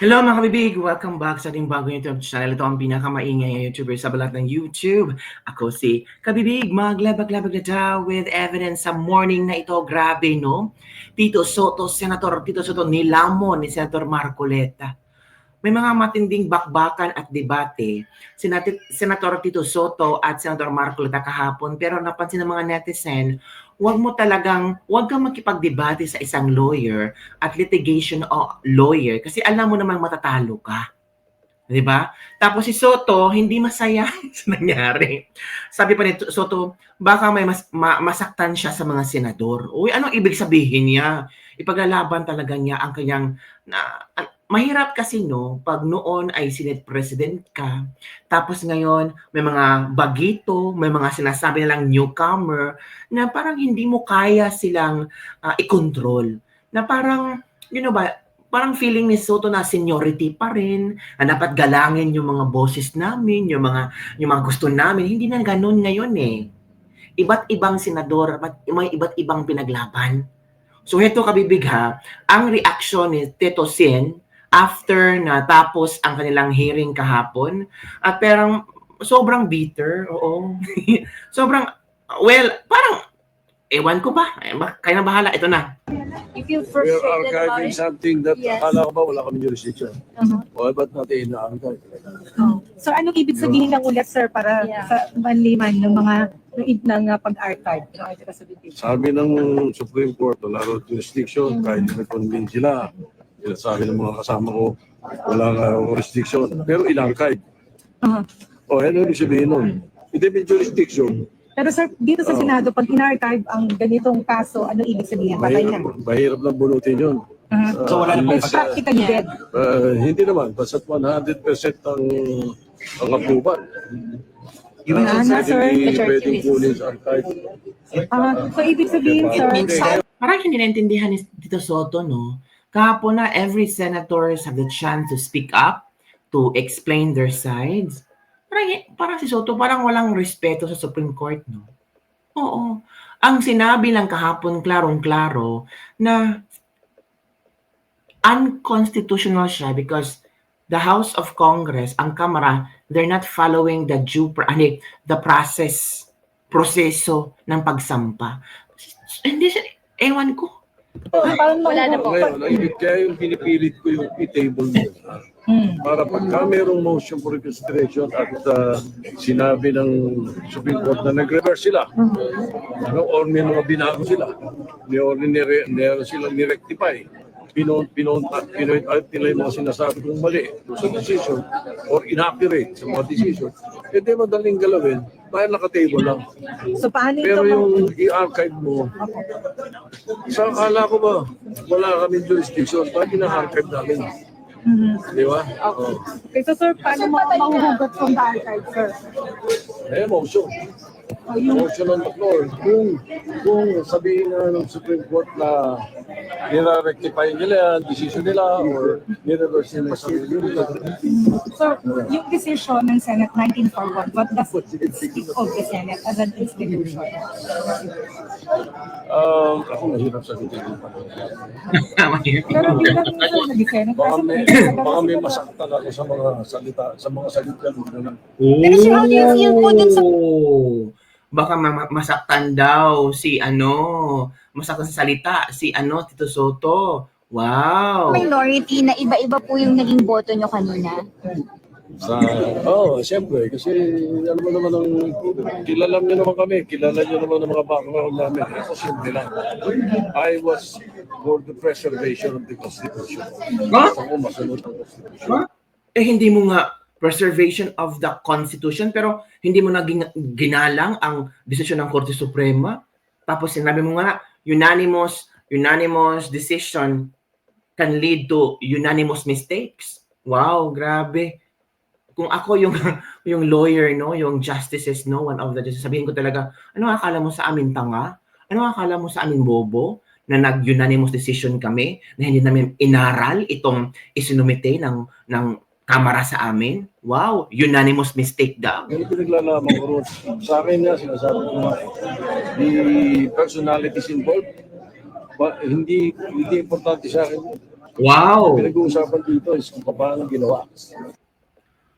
Hello mga kabibig! Welcome back sa ating bagong YouTube channel. Ito ang pinakamaingay na YouTuber sa balat ng YouTube. Ako si Kabibig, maglabag-labag na daw with evidence sa morning na ito. Grabe, no? Tito Soto, Senator Tito Soto, nilamon ni Senator Marcoleta. May mga matinding bakbakan at debate si Senator Tito Soto at Senator Marcoleta kahapon, pero napansin ng mga netizen, huwag kang makipagdebate sa isang lawyer at litigation o lawyer kasi alam mo namang matatalo ka. 'Di ba? Tapos si Soto hindi masaya sa nangyari. Sabi pa ni Soto, baka may masaktan siya sa mga senador. Uy, anong ibig sabihin niya? Ipaglalaban talaga niya ang kanyang mahirap kasi no, pag noon ay Senate President ka, tapos ngayon may mga bagito, may mga sinasabi nilang newcomer na parang hindi mo kaya silang i-control. Na parang, parang feeling ni Soto na seniority pa rin, na dapat galangin yung mga boses namin, yung mga gusto namin. Hindi na ganoon ngayon eh. Iba't ibang senador, may iba't ibang pinaglaban. So heto kabibig ha, ang reaksyon ni Tito Sen after na tapos ang kanilang hearing kahapon at parang sobrang bitter, oo. Sobrang, well, parang ewan ko ba, kaya na bahala, ito na. You feel We are frustrated about archiving it? something that Yes. akala ko ba wala kami jurisdiction. O ba't natin ina-archive? So anong ibig sabihin ng ulit, sir, para sa manliman ng mga ng pag-archive? Sabi ng Supreme Court, wala raw jurisdiction, kahit nag-convince sila. Sabi ng mga kasama ko, wala nga jurisdiction. Pero in-archive. O, ano yung sabihin nun? Hindi may jurisdiction. Pero sir, dito sa Senado, pag in-archive ang ganitong kaso, anong ibig sabihin? Patay na. Mahirap lang bunutin yun. So wala namang It's practically dead. Hindi naman, basta't 100% ang approval. Wala na, sir. Hindi pwedeng kunin sa archive. So ibig sabihin, sir, Parang hindi naintindihan ni Tito Soto, no? Kahapon na every senators have the chance to speak up, to explain their sides. Parang si Soto, parang walang respeto sa Supreme Court, no? Oo. Ang sinabi lang kahapon, klarong-klaro, na unconstitutional siya because the House of Congress, ang Kamara, they're not following the proseso ng pagsampa. Hindi siya, ewan ko. Wala na po. Ngayon, kaya yung pinipilit ko yung i-table mo. Para pagka mayroong motion for reconsideration at sinabi ng Supreme Court na nag-reverse sila, or may mga binago sila, or meron silang ni-rectify, pinoint out nila yung mga sinasabi kong mali sa decision or inaccurate sa mga decision, hindi madaling galawin dahil naka-table lang. so paano Pero ito? yung i-archive mo, sa akala ko ba, wala kami jurisdiction, bakit ina-archive namin? Di ba? Okay, so sir, paano mahuhugot from the archive, sir? Motion. Motion on the floor. Kung sabihin nga ng Supreme Court na nire-rectify nila yan, decision nila, or nire-reverse nila sa nila. So, yung decision ng Senate 1941, what does it speak of the Senate as an institution? Ako mahirap sagutin yung Pero bilang sir, nag-Senate, baka may masaktan ako sa mga salita Pero sir, how do you feel po dun sa... Baka masaktan daw si masaktan sa salita si Tito Soto. Wow. minority na iba-iba po yung naging boto nyo kanina? Siyempre, kasi alam mo naman kilala niyo naman kami, kilala niyo naman ang mga background namin. Ako simple lang. I was for the preservation of the Constitution. Ako masunod ang Constitution. Hindi mo nga preservation of the Constitution pero hindi mo na ginalang ang desisyon ng Korte Suprema. Tapos sinabi mo nga unanimous decision can lead to unanimous mistakes. Wow, grabe. Kung ako yung lawyer, no, yung justices, no, one of the justices, sabihin ko talaga, ano akala mo sa amin tanga? Ano akala mo sa amin bobo? Na nag-unanimous decision kami, na hindi namin inaral itong isinumite ng Kamara sa amin? Wow, unanimous mistake daw. Ganito naglalaman ko ron. Sa akin nga, sinasabi ko nga, the personalities involved, hindi importante sa akin. Wow! Pinag-uusapan dito is kung paano ginawa.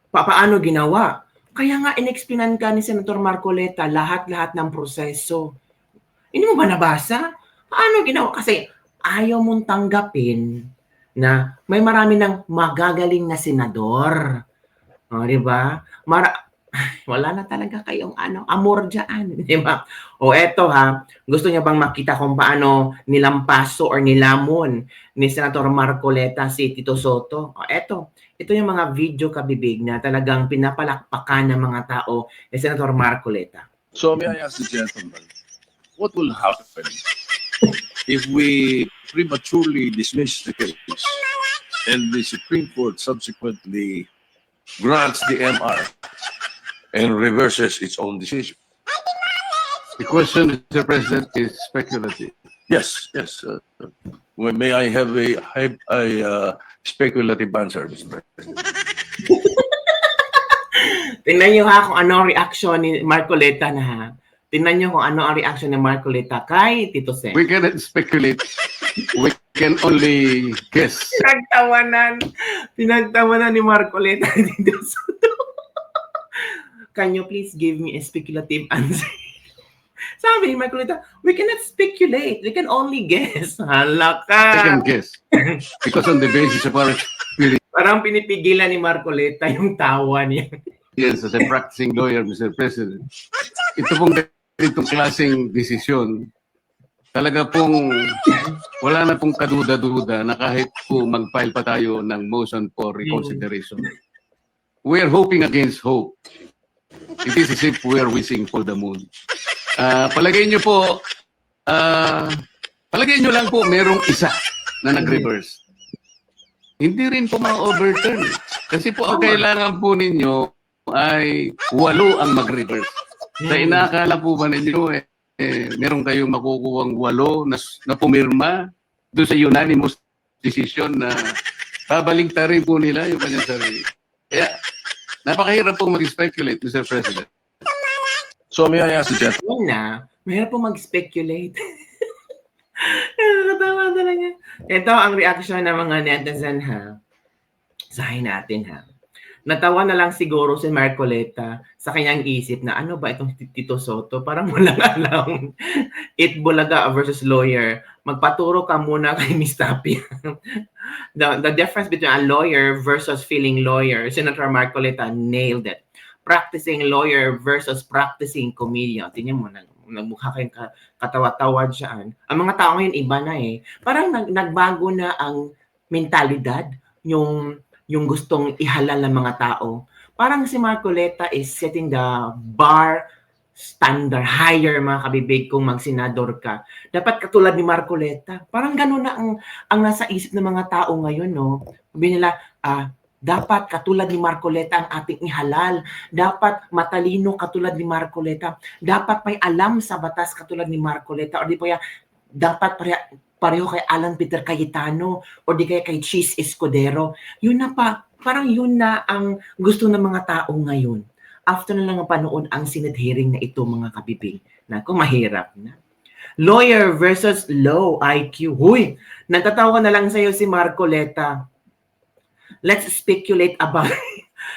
Paano ginawa? Kaya nga inexplanan ka ni Senator Marcoleta lahat-lahat ng proseso. Hindi mo ba nabasa? Paano ginawa? Kasi ayaw mong tanggapin na may marami ng magagaling na senador. O, di ba? Wala na talaga kayong amor dyan. Di ba? O eto ha, gusto niya bang makita kung paano nilampaso or nilamon ni Senator Marcoleta si Tito Soto? O eto, ito yung mga video kabibig na talagang pinapalakpakan ng mga tao ni Senator Marcoleta. So may I ask the gentleman, what will happen if we prematurely dismiss the case and the Supreme Court subsequently grants the MR and reverses its own decision? The question, Mr. President, is speculative. Yes, yes. May I have a speculative answer, Mr. President? Tingnan niyo ha kung ano ang reaction ni Marcoleta na ha. Tingnan niyo kung ano ang reaction ni Marcoleta kay Tito Sen. We cannot speculate. We can only guess. Pinagtawanan ni Marcoleta ni Tito Soto. Can you please give me a speculative answer? Sabi ni Marcoleta, we cannot speculate. We can only guess. Hala ka. Second guess. Because on the basis of our experience Parang pinipigilan ni Marcoleta yung tawa niya. as a practicing lawyer, Mr. President, ito pong ganitong klaseng desisyon, talaga pong wala na pong kaduda-duda na kahit po mag-file pa tayo ng motion for reconsideration. We are hoping against hope. It is as if we are wishing for the moon. Palagay nyo po, palagay nyo lang po merong isa na nag-reverse. Hindi rin po ma-overturn. Kasi po ang kailangan po ninyo ay 8 ang mag-reverse. Sa inaakala po ba ninyo, meron kayong makukuhang 8 na pumirma doon sa unanimous decision na babaligtarin po nila yung kanyang sarili. Kaya, napakahirap po mag-speculate, Mr. President. So may I ask the gentleman? Mahirap po mag-speculate. Nakakatawa talaga. Ito ang reaction ng mga netizen ha. Sahin natin ha. Natawa na lang siguro si Marcoleta sa kanyang isip na ano ba itong Tito Soto? Parang walang alam. It Bulaga versus lawyer. Magpaturo ka muna kay Miss Tapia. The difference between a lawyer versus feeling lawyer, Senator Marcoleta nailed it. Practicing lawyer versus practicing comedian. Tingnan mo, nagmukha kayong katawa-tawa dyan. Ang mga tao ngayon iba na eh. Parang nagbago na ang mentalidad, yung gustong ihalal ng mga tao. Parang si Marcoleta is setting the bar standard higher, mga kabibig, kung magsenador ka. Dapat katulad ni Marcoleta. Parang gano'n na ang nasa isip ng mga tao ngayon, no? Sabi nila, dapat katulad ni Marcoleta ang ating ihalal. Dapat matalino katulad ni Marcoleta. Dapat may alam sa batas katulad ni Marcoleta. O di pa dapat pareho kay Alan Peter Cayetano o di kaya kay Cheese Escudero. Yun na pa, parang yun na ang gusto ng mga tao ngayon. After na lang panoon ang Senate hearing na ito, mga kabibig. Naku, mahirap na. Lawyer versus low IQ. Huy, natatawa na lang sa'yo si Marcoleta. Let's speculate about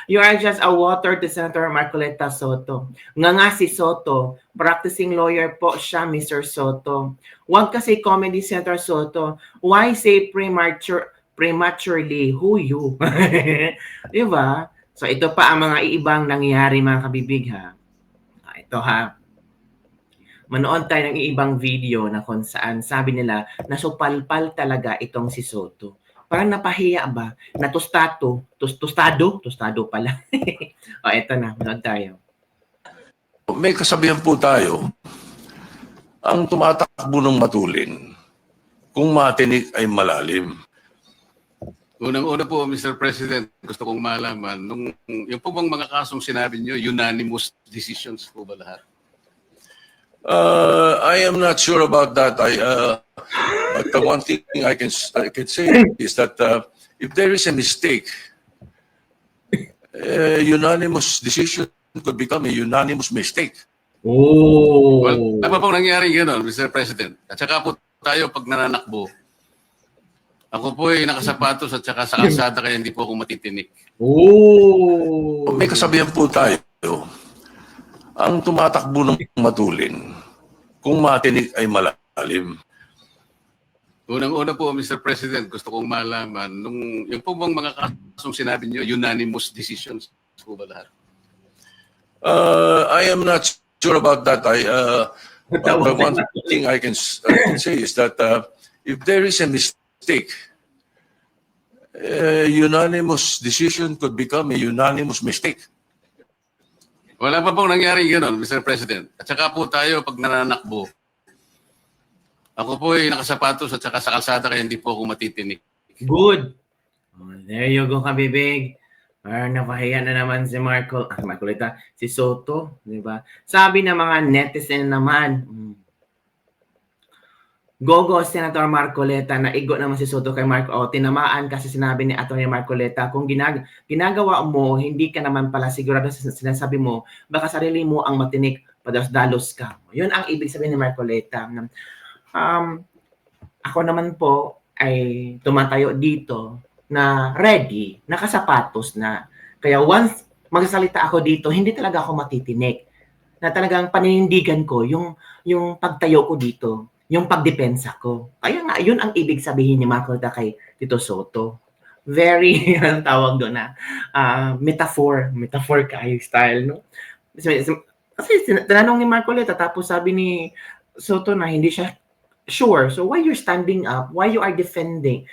you are just a water to Senator Marcoleta Soto. Nga si Soto, practicing lawyer po siya, Mr. Soto. Huwag kasi comedy, Senator Soto. Why say prematurely? Who you? Diba? So ito pa ang mga iibang nangyayari, mga kabibig ha. Ito ha. Manood tayo ng iibang video na kung saan sabi nila nasupalpal talaga itong si Soto. Parang napahiya ba? Na tostado pala. O, eto na, manood tayo. May kasabihan po tayo, ang tumatakbo ng matulin, kung matinik ay malalim. Unang-una po, Mr. President, gusto kong malaman, yung po bang mga kasong sinabi niyo, unanimous decisions po ba lahat? I am not sure about that. But the one thing I can say is that if there is a mistake, unanimous decision could become a unanimous mistake. Oh. Well, ano pa pong nangyari gano'n, Mr. President? At saka po tayo pag nananakbo, Ako po ay nakasapatos at saka sa kalsada kaya hindi po ako matitinik. Oh! May kasabihan po tayo, ang tumatakbo ng matulin, kung matinig ay malalim. Unang-una po, Mr. President, gusto kong malaman, yung po bang mga kasong sinabi niyo, unanimous decisions po ba lahat? I am not sure about that. But one thing I can say is that if there is a mistake, unanimous decision could become a unanimous mistake. Wala pa pong nangyari gano'n, Mr. President. At saka po tayo, pag nananakbo, ako po ay nakasapatos at saka sa kalsada kaya hindi po ako matitinik. Good. Oh, there you go, kabibig. Napahiya na naman si Marcoleta, si Soto, di ba? Sabi ng mga netizen naman, Gogo, Senator Marcoleta, naigo naman si Soto kay Marco. O, tinamaan kasi sinabi ni Atty. Marcoleta, kung ginagawa mo, hindi ka naman pala sigurado sa sinasabi mo, baka sarili mo ang matinik, padalos-dalos ka. Yun ang ibig sabihin ni Marcoleta. Ako naman po ay tumatayo dito na ready, nakasapatos na. Kaya once magsasalita ako dito, hindi talaga ako matitinik. Na talagang paninindigan ko yung pagtayo ko dito, yung pagdepensa ko. Kaya nga, yun ang ibig sabihin ni Marcoleta kay Tito Soto. Very, anong tawag doon na, metaphor kayo style, no? Kasi tinanong ni Marcoleta, tapos sabi ni Soto na hindi siya sure. So why you're standing up? Why you are defending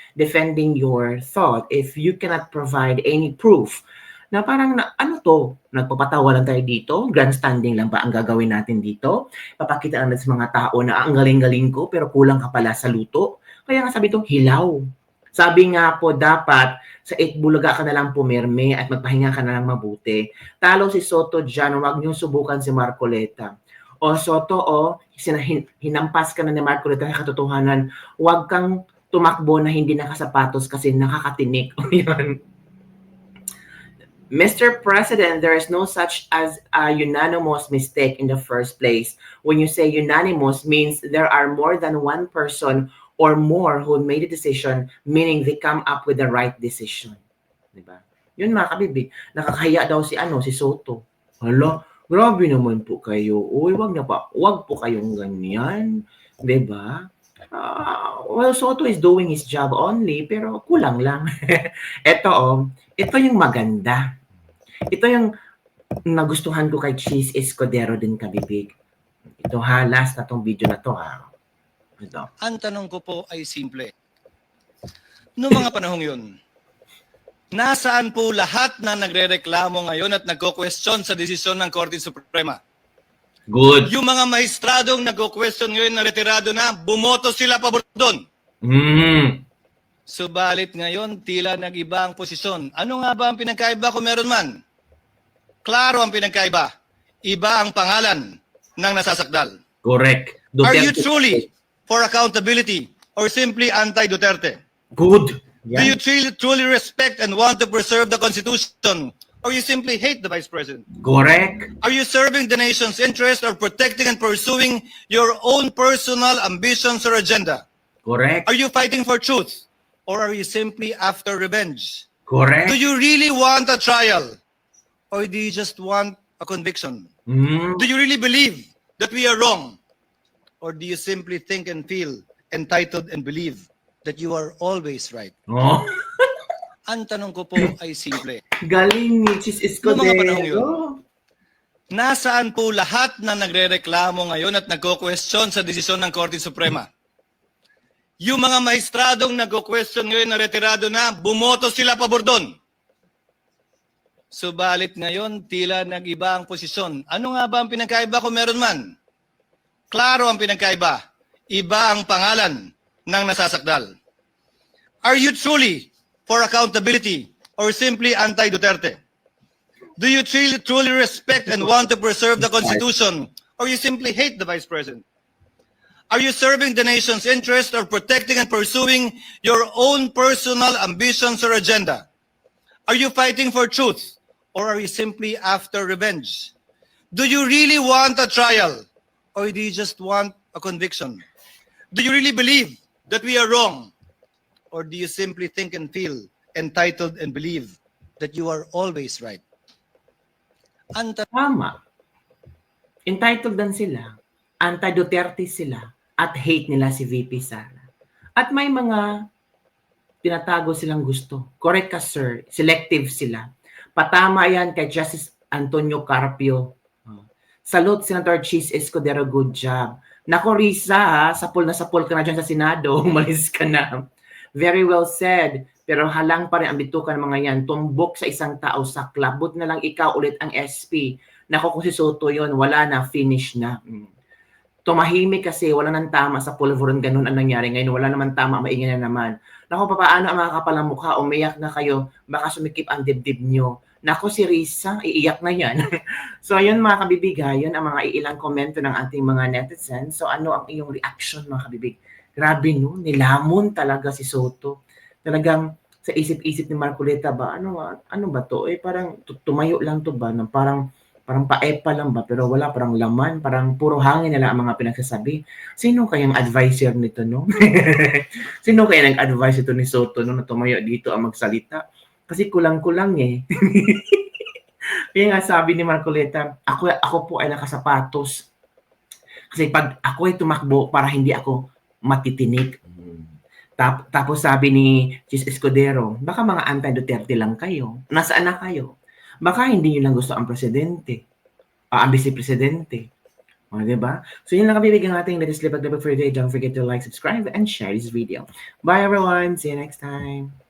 your thought if you cannot provide any proof? Na parang ano to? Nagpapatawa lang tayo dito? Grandstanding lang ba ang gagawin natin dito? Papakita natin sa mga tao na ang galing-galing ko pero kulang ka pala sa luto. Kaya nga sabi to, hilaw. Sabi nga po dapat sa 8 bulaga ka na lang pumirme at magpahinga ka na lang mabuti. Talo si Soto dyan, huwag niyong subukan si Marcoleta. O Soto, hinampas ka na ni Marcoleta sa katotohanan, huwag kang tumakbo na hindi nakasapatos kasi nakakatinik. Mr. President, there is no such as a unanimous mistake in the first place. When you say unanimous means there are more than one person or more who made a decision, meaning they come up with the right decision. Diba? Yun mga kabibig, nakakahiya daw si Soto. Hala, grabe naman po kayo. Uy, wag po kayong ganyan. Diba? Well, Soto is doing his job only, pero kulang lang. Ito yung maganda. Ito yung nagustuhan ko kay Cheese Escudero din, kabibig. Ito last na tong video na to Ito. Ang tanong ko po ay simple. Noong mga panahong yun, nasaan po lahat na nagrereklamo ngayon at nagko-question sa desisyon ng Korte Suprema? Good. Yung mga mahistradong nagko-question ngayon na retirado na, bumoto sila pabor doon. Subalit ngayon, tila nag-iba ang posisyon. Ano nga ba ang pinagkaiba kung meron man? Klaro ang pinagkaiba. Iba ang pangalan ng nasasakdal. Correct. Are you truly for accountability or simply anti-Duterte? Good. Do you truly respect and want to preserve the Constitution or you simply hate the Vice President? Correct. Are you serving the nation's interest or protecting and pursuing your own personal ambitions or agenda? Correct. Are you fighting for truth or are you simply after revenge? Correct. Do you really want a trial or do you just want a conviction? Do you really believe that we are wrong or do you simply think and feel entitled and believe that you are always right? Oh. Ang tanong ko po ay simple. Galing ni Cheese Noong mga panahong Escudero. yun, nasaan po lahat na nagrereklamo ngayon at nagko-question sa desisyon ng Korte Suprema? Yung mga mahistradong nagko-question ngayon na retirado na, bumoto sila pabor doon. Subalit ngayon, tila nag-iba ang posisyon. Ano nga ba ang pinagkaiba kung meron man? Klaro ang pinagkaiba. Iba ang pangalan ng nasasakdal. Are you truly for accountability or simply anti-Duterte? Do you truly respect and want to preserve the Constitution or you simply hate the Vice President? Are you serving the nation's interest or protecting and pursuing your own personal ambitions or agenda? Are you fighting for truth or are you simply after revenge? Do you really want a trial or do you just want a conviction? Do you really believe that we are wrong Or do you simply think and feel entitled and believe that you are always right? Tama. Entitled din sila, anti-Duterte sila, at hate nila si VP Sara. At may mga tinatago silang gusto. Correct ka, sir. Selective sila. Patama yan kay Justice Antonio Carpio. Salute, Senator Cheese Escudero. Good job. Nako, Risa, ha? Sapol na sapol ka na dyan sa Senado. Umalis ka na. Very well said. Pero halang pa rin ang bitukan ng mga yan. Tumbok sa isang tao sa club. But na lang ikaw ulit ang SP. Nako, kung si Soto yun, wala na. Finish na. Tumahimik kasi wala nang tama sa pulveron. Ganun ang nangyari ngayon. Wala naman tama. Maingay na naman. Nako, papaano ang mga kapalang mukha? Umiyak na kayo. Baka sumikip ang dibdib nyo. Nako, si Risa, iiyak na yan. So, ayun mga kabibigay, yun ang mga iilang komento ng ating mga netizens. So, ano ang iyong reaction mga kabibig? Grabe no, nilamon talaga si Soto. Talagang sa isip-isip ni Marcoleta ba, ano ba to? Parang tumayo lang to ba? Parang paepa lang ba? Pero wala, parang laman, parang puro hangin nila ang mga pinagsasabi. Sino kayang advisor nito, no? Sino kaya nag-advise ito ni Soto no, na tumayo dito ang magsalita? Kasi kulang-kulang eh. Kaya nga sabi ni Marcoleta, ako po ay nakasapatos. Kasi pag ako ay tumakbo para hindi ako matitinik. Tapos sabi ni Chis Escudero, baka mga anti-Duterte lang kayo. Nasaan na kayo? Baka hindi nyo lang gusto ang presidente. Ang vice-presidente. O, diba? So yun lang kabibig ang ating latest clip at for today. Don't forget to like, subscribe, and share this video. Bye everyone! See you next time!